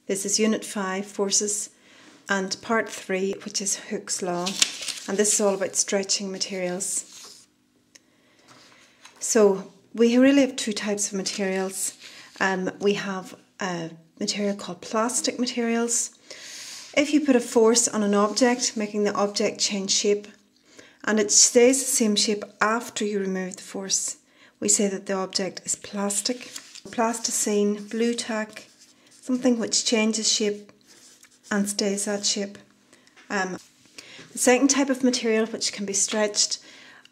This is Unit 5, Forces, and Part 3, which is Hooke's Law. And this is all about stretching materials. So we really have two types of materials. We have a material called plastic materials. If you put a force on an object, making the object change shape, and it stays the same shape after you remove the force, we say that the object is plastic. Plasticine, blue tack, something which changes shape and stays that shape. The second type of material which can be stretched,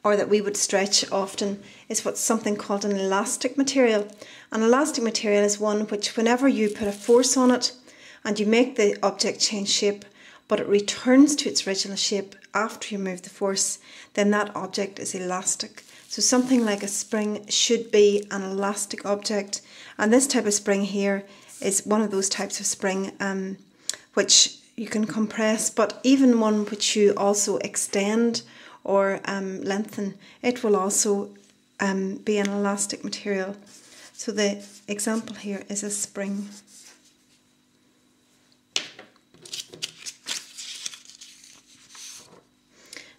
or that we would stretch often, is what's something called an elastic material. An elastic material is one which, whenever you put a force on it and you make the object change shape, but it returns to its original shape after you remove the force, then that object is elastic. So something like a spring should be an elastic object, and this type of spring here is one of those types of spring which you can compress, but even one which you also extend or lengthen, it will also be an elastic material. So the example here is a spring.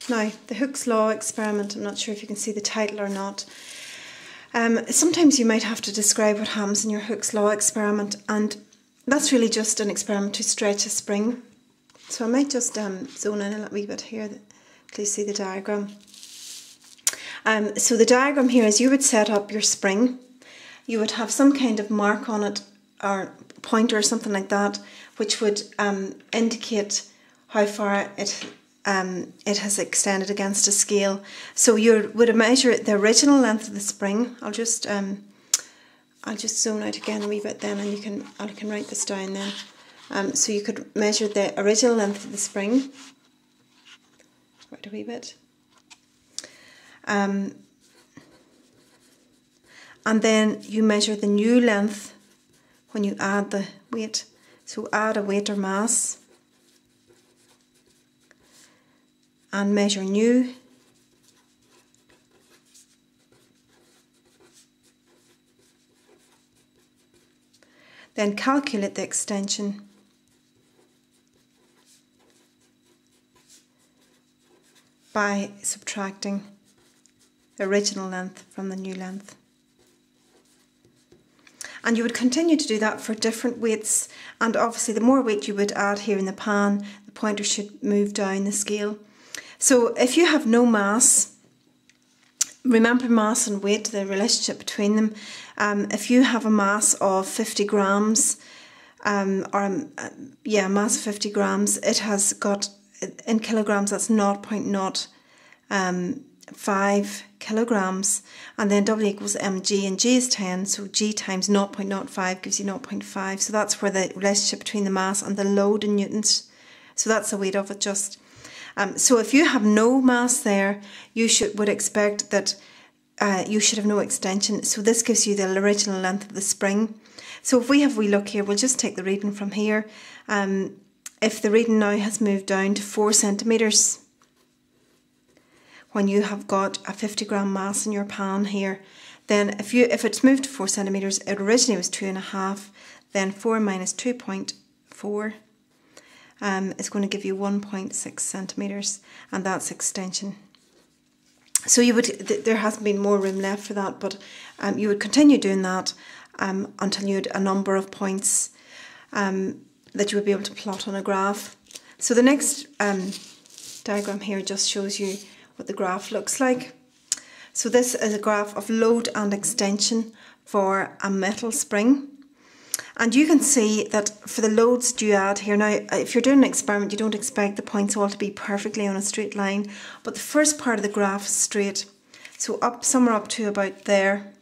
Now, the Hooke's Law experiment, I'm not sure if you can see the title or not. Sometimes you might have to describe what happens in your Hooke's Law experiment, and that's really just an experiment to stretch a spring. So I might just zone in a little wee bit here till you see the diagram. So the diagram here is you would set up your spring. You would have some kind of mark on it, or pointer or something like that, which would indicate how far it has extended against a scale. So you would measure the original length of the spring. I'll just zone out again a wee bit then, and I can write this down then. So you could measure the original length of the spring. Wait a wee bit. And then you measure the new length when you add the weight. So add a weight or mass and measure new. Then calculate the extension. By subtracting the original length from the new length. And you would continue to do that for different weights, and obviously the more weight you would add here in the pan, the pointer should move down the scale. So if you have no mass, remember mass and weight, the relationship between them. If you have a mass of 50 grams, mass of 50 grams, it has got, in kilograms, that's 0.05 kilograms, and then W equals mg, and g is 10, so g times 0.05 gives you 0.5, so that's where the relationship between the mass and the load in newtons, so that's the weight of it just. So if you have no mass there, you would expect that you should have no extension, so this gives you the original length of the spring. So if we have a wee look here, we'll just take the reading from here. If the reading now has moved down to 4 centimetres, when you have got a 50 gram mass in your pan here, then if it's moved to 4 centimetres, it originally was 2.5, then 4 minus 2.4 is going to give you 1.6 centimetres, and that's extension. So you would, there hasn't been more room left for that, but you would continue doing that until you had a number of points that you would be able to plot on a graph. So the next diagram here just shows you what the graph looks like. So this is a graph of load and extension for a metal spring. And you can see that for the loads that you add here, now if you're doing an experiment, you don't expect the points all to be perfectly on a straight line, but the first part of the graph is straight. So somewhere up to about there,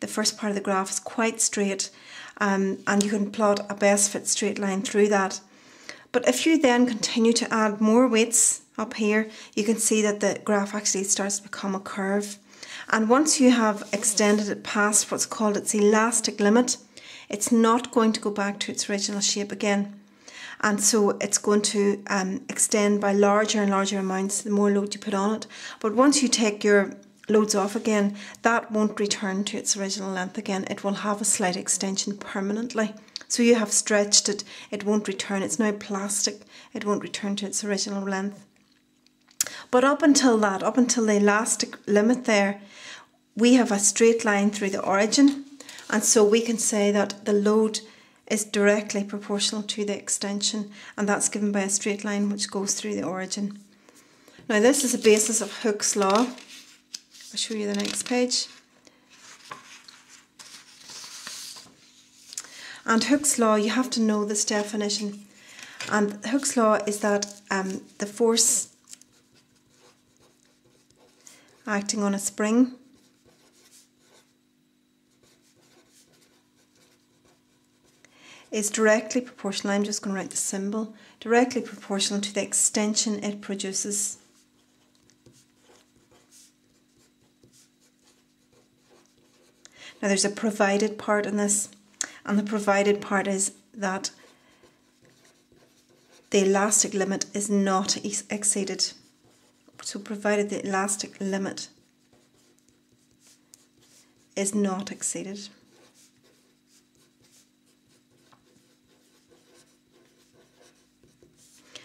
the first part of the graph is quite straight, and you can plot a best fit straight line through that. But if you then continue to add more weights up here, you can see that the graph actually starts to become a curve. And once you have extended it past what's called its elastic limit, it's not going to go back to its original shape again. And so it's going to extend by larger and larger amounts the more load you put on it. But once you take your loads off again, that won't return to its original length again. It will have a slight extension permanently. So you have stretched it, it won't return. It's now plastic, it won't return to its original length. But up until that, up until the elastic limit there, we have a straight line through the origin, and so we can say that the load is directly proportional to the extension, and that's given by a straight line which goes through the origin. Now this is the basis of Hooke's law. I'll show you the next page. And Hooke's law, you have to know this definition. And Hooke's law is that the force acting on a spring is directly proportional, I'm just going to write the symbol, directly proportional to the extension it produces. Now there's a provided part in this, and the provided part is that the elastic limit is not exceeded. So provided the elastic limit is not exceeded.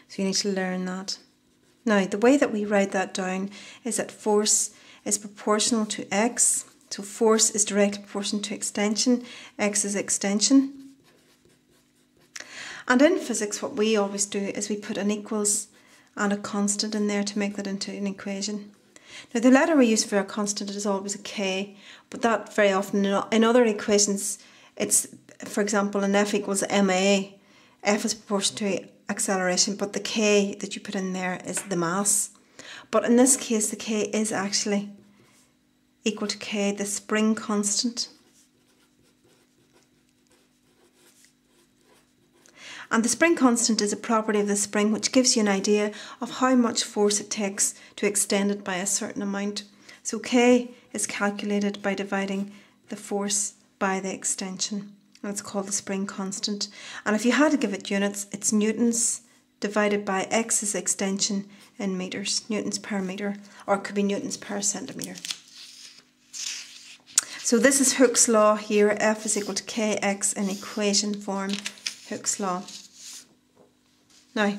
So you need to learn that. Now the way that we write that down is that force is proportional to x. So force is directly proportional to extension, x is extension. And in physics what we always do is we put an equals and a constant in there to make that into an equation. Now the letter we use for a constant is always a k, but that very often in other equations, it's, for example, in F equals ma, F is proportional to acceleration, but the k that you put in there is the mass. But in this case the k is actually equal to k, the spring constant. And the spring constant is a property of the spring which gives you an idea of how much force it takes to extend it by a certain amount. So k is calculated by dividing the force by the extension. And it's called the spring constant. And if you had to give it units, it's newtons divided by x's extension in meters, newtons per meter, or it could be newtons per centimetre. So this is Hooke's law here, F is equal to kx in equation form, Hooke's law. Now,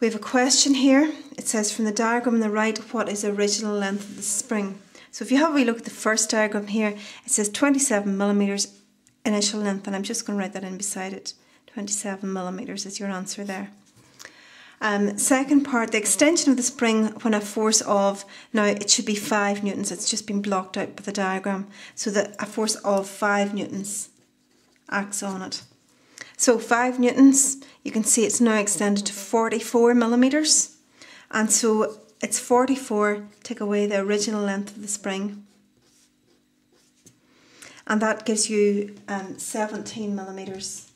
we have a question here. It says from the diagram on the right, what is the original length of the spring? So if you have a wee look at the first diagram here, it says 27 millimetres initial length, and I'm just going to write that in beside it. 27 millimetres is your answer there. Second part, the extension of the spring when a force of, now it should be 5 newtons, it's just been blocked out by the diagram, so that a force of 5 newtons acts on it. So 5 newtons, you can see it's now extended to 44 millimetres, and so it's 44, take away the original length of the spring, and that gives you 17 millimetres.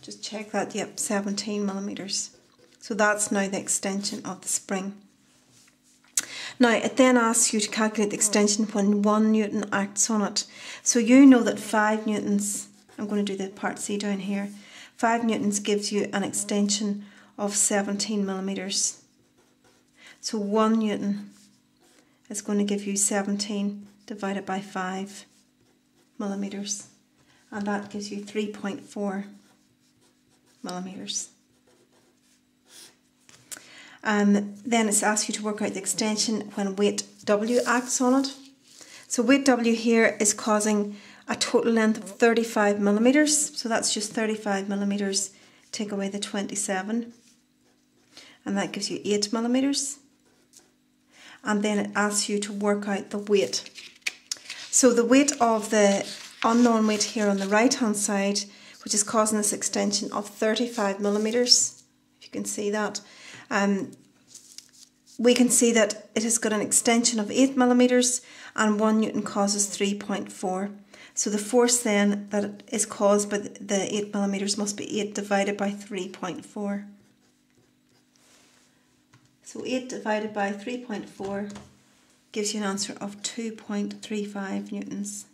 Just check that, yep, 17 millimetres. So that's now the extension of the spring. Now it then asks you to calculate the extension when 1 newton acts on it. So you know that 5 newtons, I'm going to do the part C down here, 5 newtons gives you an extension of 17 millimetres. So 1 newton is going to give you 17 divided by 5 millimetres, and that gives you 3.4 millimetres. Then it's asked you to work out the extension when weight W acts on it. So weight W here is causing a total length of 35 millimetres, so that's just 35 millimetres, take away the 27, and that gives you 8 millimetres. And then it asks you to work out the weight. So the weight of the unknown weight here on the right hand side, which is causing this extension of 35 millimetres, if you can see that, we can see that it has got an extension of 8 millimetres, and 1 newton causes 3.4. So the force then that is caused by the 8 millimetres must be 8 divided by 3.4. So 8 divided by 3.4 gives you an answer of 2.35 newtons.